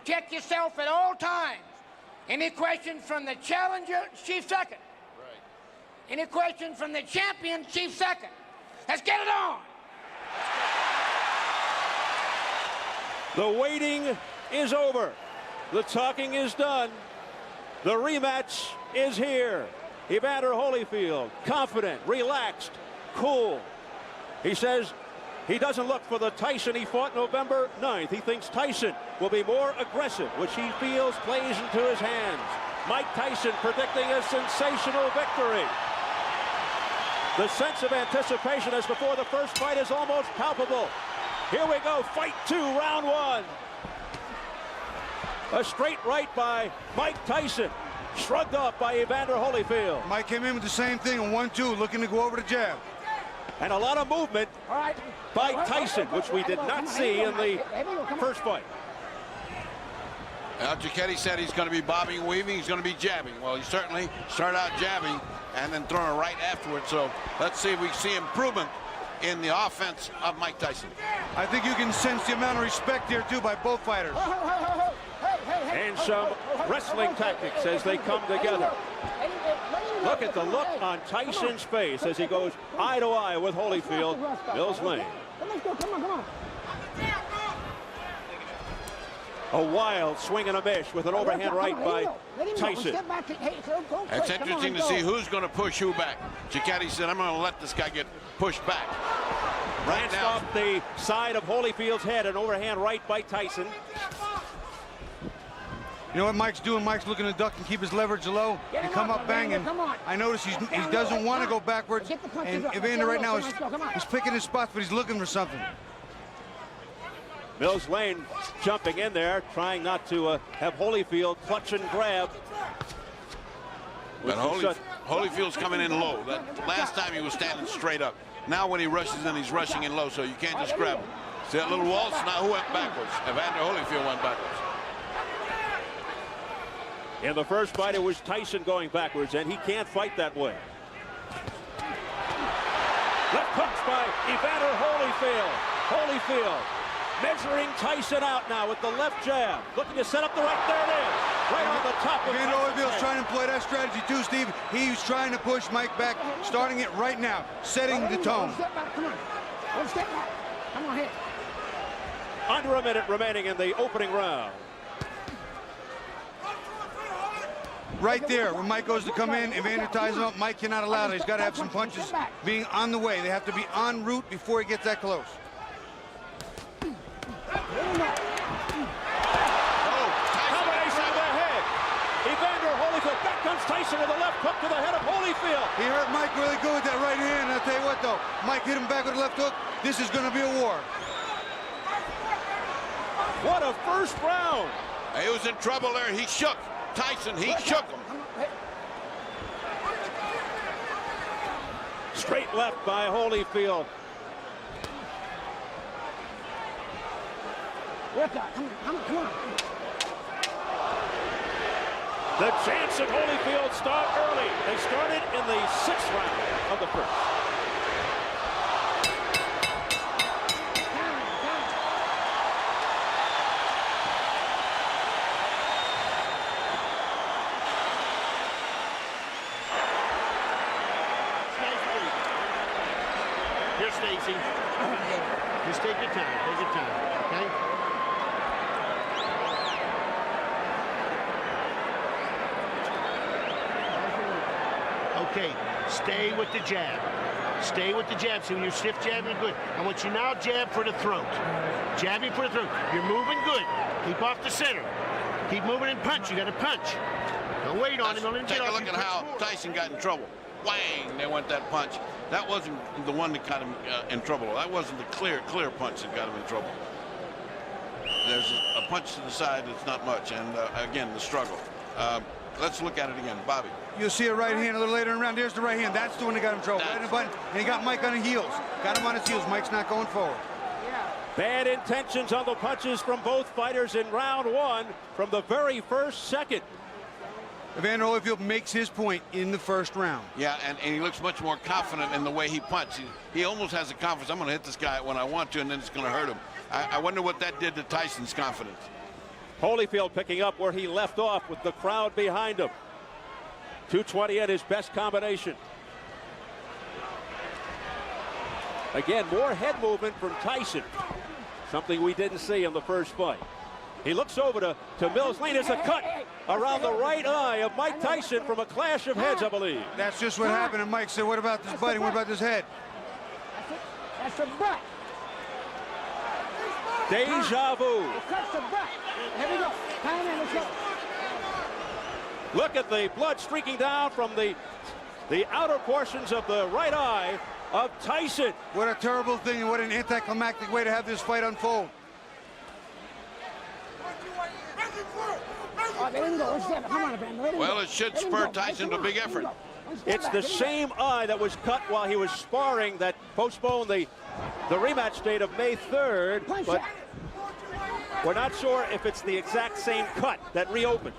Protect yourself at all times. Any questions from the challenger, chief second. Right. Any questions from the champion, chief second. Let's get it on. The waiting is over. The talking is done. The rematch is here. Evander Holyfield, confident, relaxed, cool. He says he doesn't look for the Tyson he fought November 9th. He thinks Tyson will be more aggressive, which he feels plays into his hands. Mike Tyson predicting a sensational victory. The sense of anticipation as before the first fight is almost palpable. Here we go, fight 2, round 1. A straight right by Mike Tyson, shrugged off by Evander Holyfield. Mike came in with the same thing, a 1-2, looking to go over the jab. And a lot of movement by Tyson, which we did not see in the first fight. Giacchetti said he's going to be bobbing, weaving, he's going to be jabbing. Well, he certainly started out jabbing and then throwing a right afterwards. So let's see if we see improvement in the offense of Mike Tyson. I think you can sense the amount of respect here, too, by both fighters. And some wrestling tactics as they come together. Look at the look on Tyson's face as he goes eye to eye with Holyfield. Mills Lane. A wild swing and a miss with an overhand right by Tyson. It's interesting to see who's going to push who back. Giacchetti said, I'm going to let this guy get pushed back. Right now, off the side of Holyfield's head, an overhand right by Tyson. You know what Mike's doing? Mike's looking to duck and keep his leverage low and come up banging. I notice he doesn't want to go backwards. And Evander right now he's picking his spots, but he's looking for something. Mills Lane jumping in there, trying not to have Holyfield clutch and grab. But Holyfield's coming in low. That last time he was standing straight up. Now when he rushes in, he's rushing in low, so you can't just grab him. See that little waltz? Now who went backwards? Evander Holyfield went backwards. In the first fight, it was Tyson going backwards, and he can't fight that way. Left hooks by Evander Holyfield. Holyfield measuring Tyson out now with the left jab. Looking to set up the right. There it is. Right on the top of Evander Holyfield's trying to employ that strategy too, Steve. He's trying to push Mike back, starting it right now, setting the tone. Step back, come on. One step back. Come on, hit. Under a minute remaining in the opening round. Right there, when Mike goes to come in, Evander ties him up. Mike cannot allow that. He's got to have some punches being on the way. They have to be en route before he gets that close. Combination to the head. Evander Holyfield. Back comes Tyson with a left hook to the head of Holyfield. He hurt Mike really good with that right hand. I'll tell you what, though. Mike hit him back with a left hook. This is going to be a war. What a first round. He was in trouble there. He shook Tyson. He shook him. Straight left by Holyfield. Come on. The chance of Holyfield start early. They started in the 6th round of the first. Here, Stacy. Just take your time, okay? Okay, stay with the jab. Stay with the jab. So when you're stiff jabbing, good. I want you now jab for the throat. Jabbing for the throat. You're moving good. Keep off the center. Keep moving and punch. You got to punch. Don't wait on him. Don't let him get off. Take a look at how Tyson got in trouble. Whang! They went that punch. That wasn't the one that got him in trouble. That wasn't the clear punch that got him in trouble. There's a punch to the side that's not much, and again, the struggle. Let's look at it again, Bobby. You'll see a right hand a little later in the round. There's the right hand. That's the one that got him in trouble. Right in the button, and he got Mike on the heels. Got him on his heels. Mike's not going forward. Bad intentions on the punches from both fighters in round 1 from the very first second. Evander Holyfield makes his point in the first round. Yeah, and he looks much more confident in the way he punches. He almost has the confidence. I'm going to hit this guy when I want to, and then it's going to hurt him. I wonder what that did to Tyson's confidence. Holyfield picking up where he left off with the crowd behind him. 220 at his best combination. Again, more head movement from Tyson. Something we didn't see in the first fight. He looks over to Mills Lane. There's a cut around the right eye of Mike Tyson from a clash of heads, I believe. That's just what happened. And Mike said, what about this butting? What about this head? That's the butt. Deja vu. That's the butt. Here we go. Time in, let's go. Look at the blood streaking down from the outer portions of the right eye of Tyson. What a terrible thing and what an anticlimactic way to have this fight unfold. Oh, they didn't go. Come on, Evander. Well, it should spur Tyson to a big effort. It's the same eye that was cut while he was sparring that postponed the rematch date of May 3rd, but we're not sure if it's the exact same cut that reopened.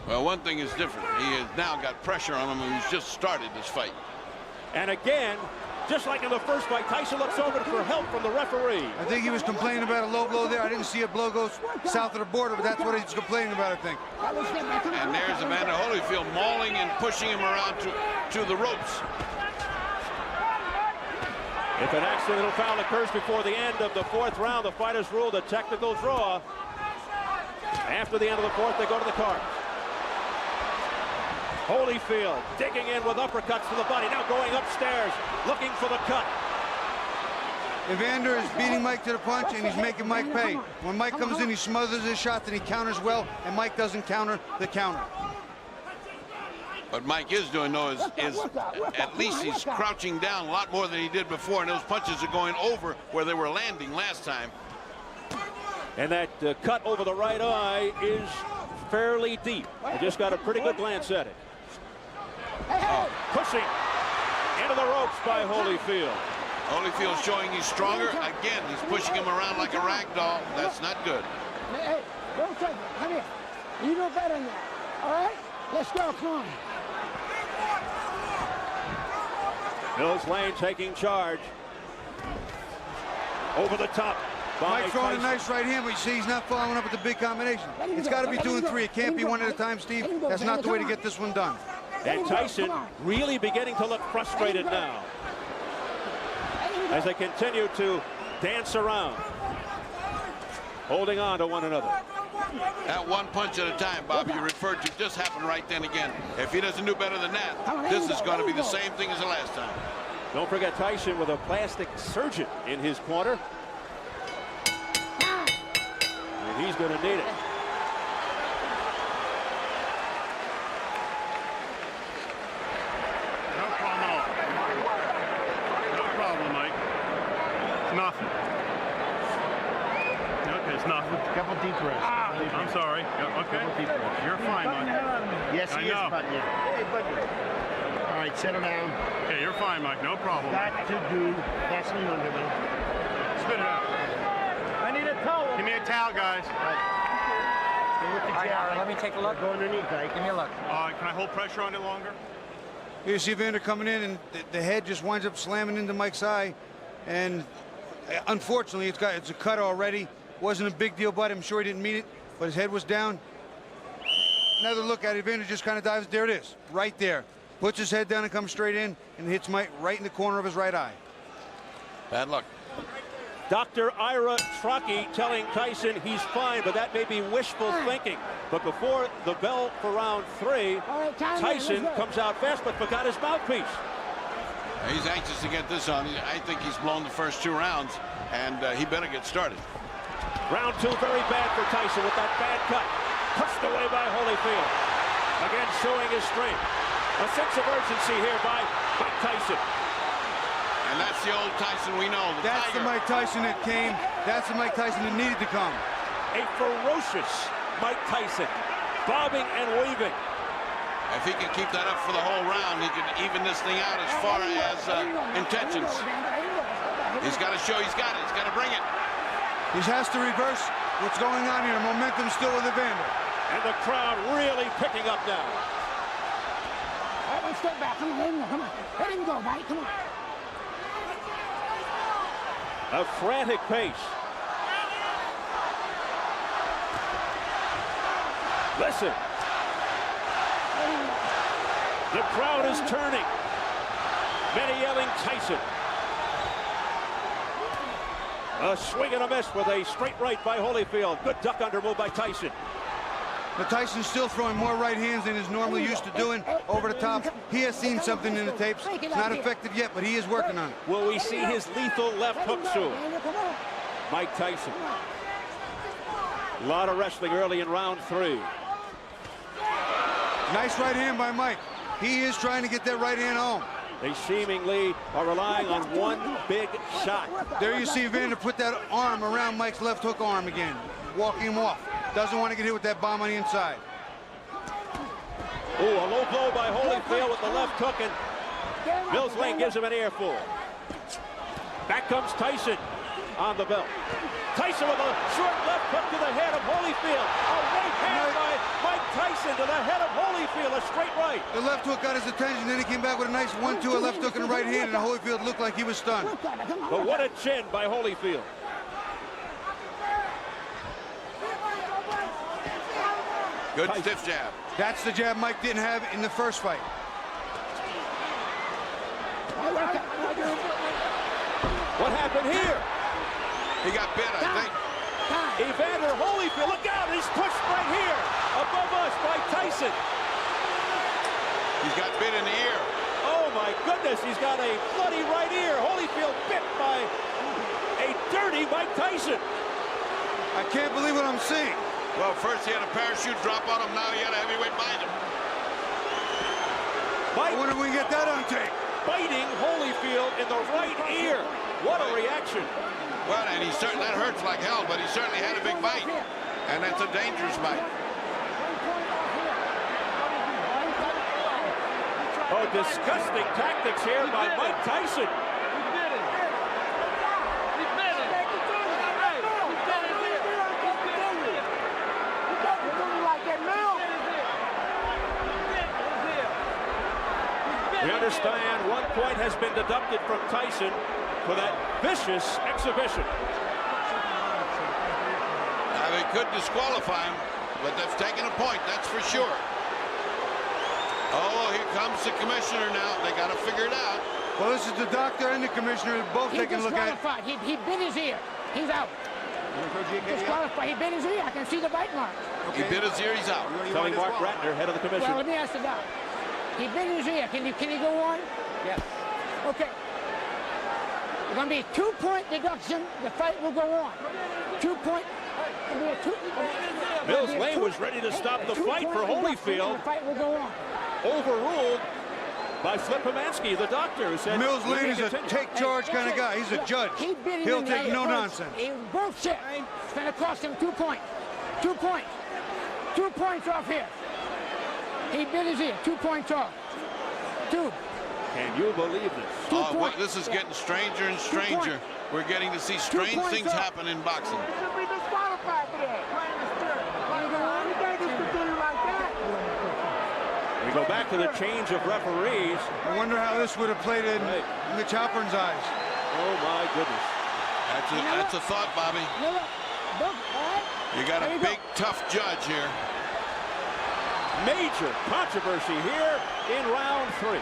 Well, one thing is different. He has now got pressure on him, and he's just started this fight. And again, just like in the first fight, Tyson looks over for help from the referee. I think he was complaining about a low blow there. I didn't see a blow go south of the border, but that's what he's complaining about, I think. And there's Evander Holyfield mauling and pushing him around to the ropes. If an accidental foul occurs before the end of the fourth round, the fighters ruled a technical draw. After the end of the fourth, they go to the card. Holyfield digging in with uppercuts to the body, now going upstairs, looking for the cut. Evander is beating Mike to the punch, and he's making Mike pay. When Mike comes in, he smothers his shot, then he counters well, and Mike doesn't counter the counter. What Mike is doing, though, is at least he's crouching down a lot more than he did before, and those punches are going over where they were landing last time. And that cut over the right eye is fairly deep. I just got a pretty good glance at it. Pushing into the ropes by Holyfield. Holyfield showing he's stronger. Again, he's pushing him around like a rag doll. That's not good. Hey, don't take it. Come here. You know better than that. All right? Let's go. Come on. Mills Lane taking charge. Over the top. Mike throwing a nice right hand, but you see he's not following up with the big combination. It's got to be 2 and 3. It can't be one at a time, Steve. That's not the way to get this one done. And Tyson really beginning to look frustrated now as they continue to dance around, holding on to one another. That one punch at a time, Bob, you referred to, just happened right then again. If he doesn't do better than that, this is going to be the same thing as the last time. Don't forget Tyson with a plastic surgeon in his corner. And he's going to need it. Nothing. Okay, it's nothing. Couple deep breaths. I'm sorry. Okay. You're fine, Mike. Yes, he is button you. Hey, button. All right, settle down. Okay, you're fine, Mike. No problem. Got to do Vaseline under me. Spit it out. I need a towel. Give me a towel, guys. Stay with the jab. Let me take a look. Go underneath, Ike. Give me a look. Can I hold pressure on it longer? You see Evander coming in, and the head just winds up slamming into Mike's eye, and unfortunately, it's a cut already. Wasn't a big deal, but I'm sure he didn't mean it, but his head was down. Another look at it, Evander just kind of dives. There it is, right there. Puts his head down and comes straight in and hits Mike right in the corner of his right eye. Bad luck. Dr. Ira Truckee telling Tyson he's fine, but that may be wishful thinking. But before the bell for round 3, Tyson comes out fast but forgot his mouthpiece. He's anxious to get this on. I think he's blown the first 2 rounds, and he better get started. Round 2 very bad for Tyson with that bad cut. Pushed away by Holyfield. Again showing his strength. A sense of urgency here by Mike Tyson. And that's the old Tyson we know. That's the Mike Tyson that came. That's the Mike Tyson that needed to come. A ferocious Mike Tyson. Bobbing and weaving. If he can keep that up for the whole round, he can even this thing out as far as intentions. He's got to show he's got it. He's got to bring it. He has to reverse what's going on here. Momentum still with Evander. And the crowd really picking up now. All right, let's step back. Come on, let him go. Come on. Let him go, buddy. Come on. A frantic pace. Listen. The crowd is turning. Many yelling Tyson. A swing and a miss with a straight right by Holyfield. Good duck under move by Tyson. But Tyson's still throwing more right hands than he's normally used to doing over the top. He has seen something in the tapes. It's not effective yet, but he is working on it. Will we see his lethal left hook soon? Mike Tyson. A lot of wrestling early in round 3. Nice right hand by Mike. He is trying to get that right hand home. They seemingly are relying on one big shot. There you see Evander put that arm around Mike's left hook arm again, walking him off. Doesn't want to get hit with that bomb on the inside. Ooh, a low blow by Holyfield with the left hook, and Mills Lane gives him an earful. Back comes Tyson on the belt. Tyson with a short left hook to the head of Holyfield. A right hand by Mike Tyson to the head of Holyfield, a straight right. The left hook got his attention, then he came back with a nice 1-2, a left hook and a right hand, and Holyfield looked like he was stunned. But what a chin by Holyfield. Good stiff jab. That's the jab Mike didn't have in the first fight. What happened here? He got bit, I think. Evander Holyfield, look out, he's pushed right here, above us by Tyson. He's got bit in the ear. Oh my goodness, he's got a bloody right ear. Holyfield bit by a dirty Mike Tyson. I can't believe what I'm seeing. Well, first he had a parachute drop on him, now he had a heavyweight bite him. I wonder if we can get that on tape. Biting Holyfield in the right ear. What a reaction. Well, and he certainly, that hurts like hell, but he certainly had a big bite. And that's a dangerous bite. Oh, disgusting tactics here by Mike Tyson. We understand 1 point has been deducted from Tyson for that vicious exhibition. Now, they could disqualify him, but that's taking a point, that's for sure. Oh, here comes the commissioner now. They got to figure it out. Well, this is the doctor and the commissioner both taking a look at it. He bit his ear. He's out. Disqualified. He bit his ear. I can see the bite mark. Okay. He bit his ear, he's out. Telling Mark Ratner, head of the commission. Well, let me ask the doc. He bit his ear. Can he go on? Yes. Okay. It's going to be a 2-point deduction. The fight will go on. 2 point. Mills Lane was ready to stop the fight for Holyfield. The fight will go on. Overruled by Flip Pomansky, the doctor, who said Mills Lane is a take charge kind of guy. He's a judge. He'll take no nonsense. He bullshit. It's going to cost him 2 points. 2 points. 2 points off here. He bit his ear. 2 points off. 2. Can you believe this? Oh, well, this is getting stranger and stranger. We're getting to see strange things happen in boxing. Should be disqualified for that. We go back to the change of referees. I wonder how this would have played in Mitch Halpern's eyes. Oh my goodness. That's a thought, Bobby. You got a big, tough judge here. Major controversy here in round 3.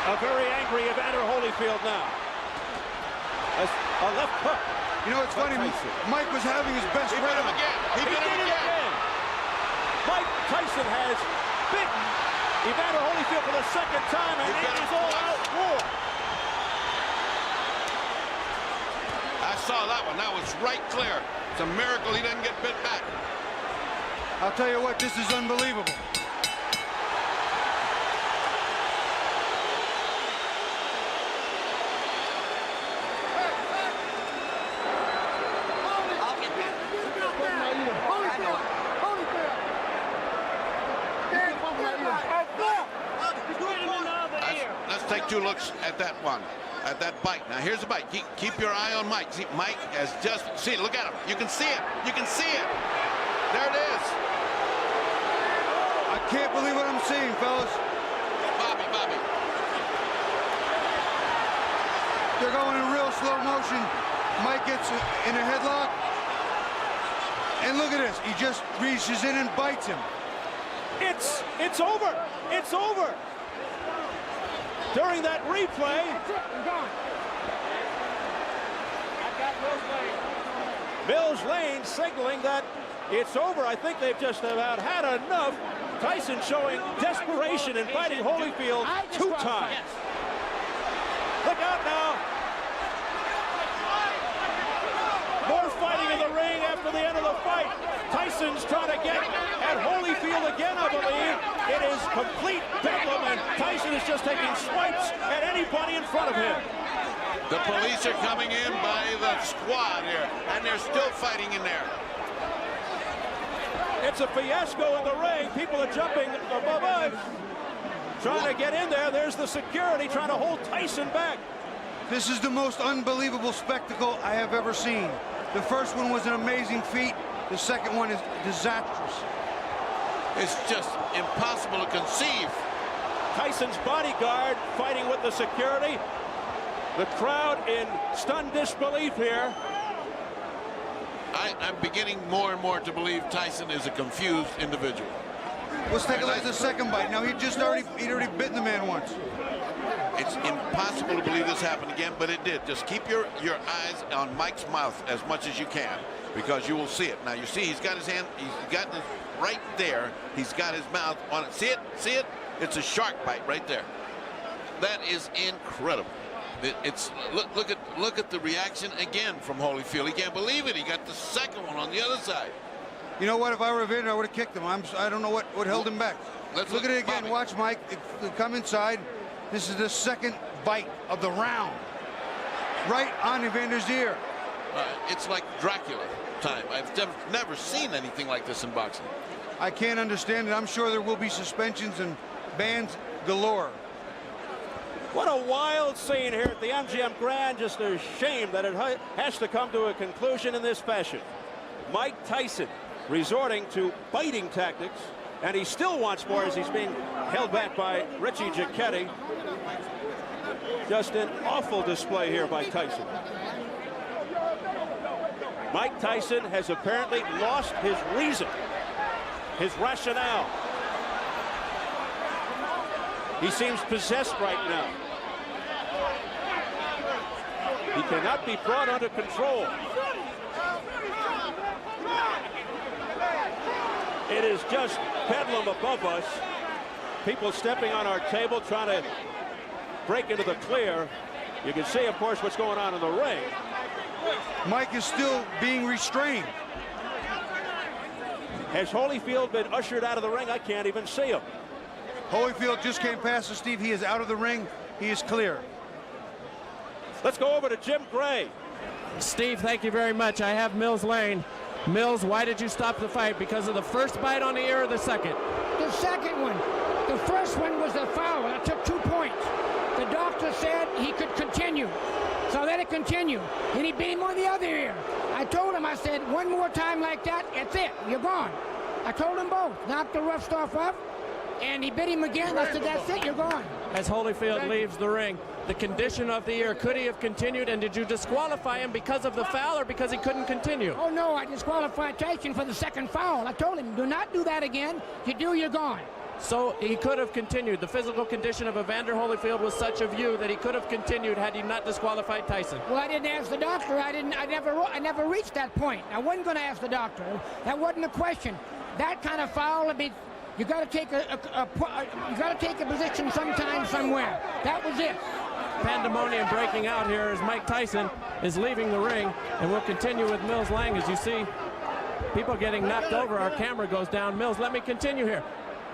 A very angry Evander Holyfield now. A left hook. You know, it's funny. Mike was having his best He bit him round. again. He He bit did him it again. again. Mike Tyson has bitten Evander Holyfield for the second time, and it is all out war. I saw that one. That was right clear. It's a miracle he didn't get bit back. I'll tell you what, this is unbelievable. Let's take 2 looks at that one, at that bite. Now here's the bite. Keep your eye on Mike. See, Mike has just, see, look at him. You can see it. You can see it. There it is. I can't believe what I'm seeing, fellas. Bobby. They're going in real slow motion. Mike gets in a headlock. And look at this. He just reaches in and bites him. It's over. It's over. During that replay, That's it. I'm gone. Mills Lane signaling that it's over. I think they've just about had enough. Tyson showing desperation in fighting Holyfield 2 times. Look out now. More fighting in the ring after the end of the fight. Tyson's trying to get at Holyfield again, I believe. It is complete bedlam, and Tyson is just taking swipes at anybody in front of him. The police are coming in by the squad here, and they're still fighting in there. It's a fiasco in the ring. People are jumping above us, trying to get in there. There's the security trying to hold Tyson back. This is the most unbelievable spectacle I have ever seen. The first one was an amazing feat. The second one is disastrous. It's just impossible to conceive. Tyson's bodyguard fighting with the security. The crowd in stunned disbelief here. I'm beginning more and more to believe Tyson is a confused individual. Let's take a look at the second bite. Now, he'd already bitten the man once. It's impossible to believe this happened again, but it did. Just keep your eyes on Mike's mouth as much as you can, because you will see it. Now, you see he's got his hand, he's got it right there. He's got his mouth on it. See it? See it? It's a shark bite right there. That is incredible. Look at the reaction again from Holyfield. He can't believe it. He got the second one on the other side. You know what? If I were Evander, I would have kicked him. I don't know what held him back. Let's look at it again. Bobby. Watch, Mike. Come inside. This is the second bite of the round. Right on Evander's ear. It's like Dracula time. I've never seen anything like this in boxing. I can't understand it. I'm sure there will be suspensions and bans galore. What a wild scene here at the MGM Grand. Just a shame that it has to come to a conclusion in this fashion. Mike Tyson resorting to biting tactics, and he still wants more as he's being held back by Richie Giacchetti. Just an awful display here by Tyson. Mike Tyson has apparently lost his reason, his rationale. He seems possessed right now. He cannot be brought under control. It is just bedlam above us. People stepping on our table, trying to break into the clear. You can see, of course, what's going on in the ring. Mike is still being restrained. Has Holyfield been ushered out of the ring? I can't even see him. Holyfield just came past us, Steve. He is out of the ring. He is clear. Let's go over to Jim Gray. Steve, thank you very much. I have Mills Lane. Mills, why did you stop the fight? Because of the first bite on the ear or the second? The second one. The first one was a foul. I took 2 points. The doctor said he could continue. So let it continue. And he beat him on the other ear. I told him, I said, one more time like that, that's it. You're gone. I told them both. Knocked the rough stuff up. And he bit him again. I said, that's it. You're gone. As Holyfield leaves the ring, the condition of the ear, could he have continued? And did you disqualify him because of the foul or because he couldn't continue? Oh, no. I disqualified Tyson for the second foul. I told him, do not do that again. You do, you're gone. So he could have continued. The physical condition of Evander Holyfield was such a view that he could have continued had he not disqualified Tyson. Well, I didn't ask the doctor. I never reached that point. I wasn't going to ask the doctor. That wasn't a question. That kind of foul, I mean, you got to take a position sometime, somewhere. That was it. Pandemonium breaking out here as Mike Tyson is leaving the ring, and we'll continue with Mills Lang. As you see people getting knocked over, our camera goes down. Mills, let me continue here.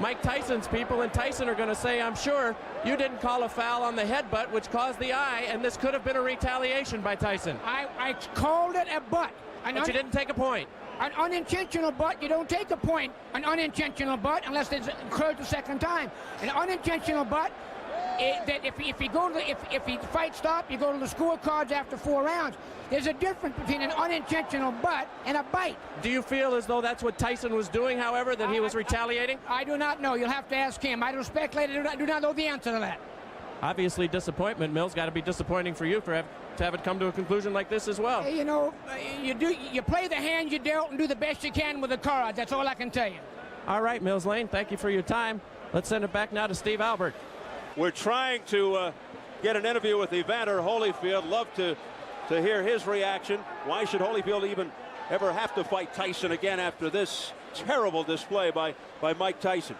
Mike Tyson's people and Tyson are going to say, I'm sure you didn't call a foul on the headbutt, which caused the eye, and this could have been a retaliation by Tyson. I called it a butt. But you didn't take a point. An unintentional butt, you don't take a point. An unintentional butt, unless it occurred the second time. An unintentional butt, that if he fight stop, you go to the scorecards after 4 rounds. There's a difference between an unintentional butt and a bite. Do you feel as though that's what Tyson was doing, however, that he was retaliating? I do not know. You'll have to ask him. I don't speculate. I do not know the answer to that. Obviously, disappointment. Mills, got to be disappointing for you for to have it come to a conclusion like this as well. You know, you play the hand you dealt and do the best you can with the cards. That's all I can tell you. All right, Mills Lane, thank you for your time. Let's send it back now to Steve Albert. We're trying to get an interview with Evander Holyfield. Love to hear his reaction. Why should Holyfield even ever have to fight Tyson again after this terrible display by Mike Tyson?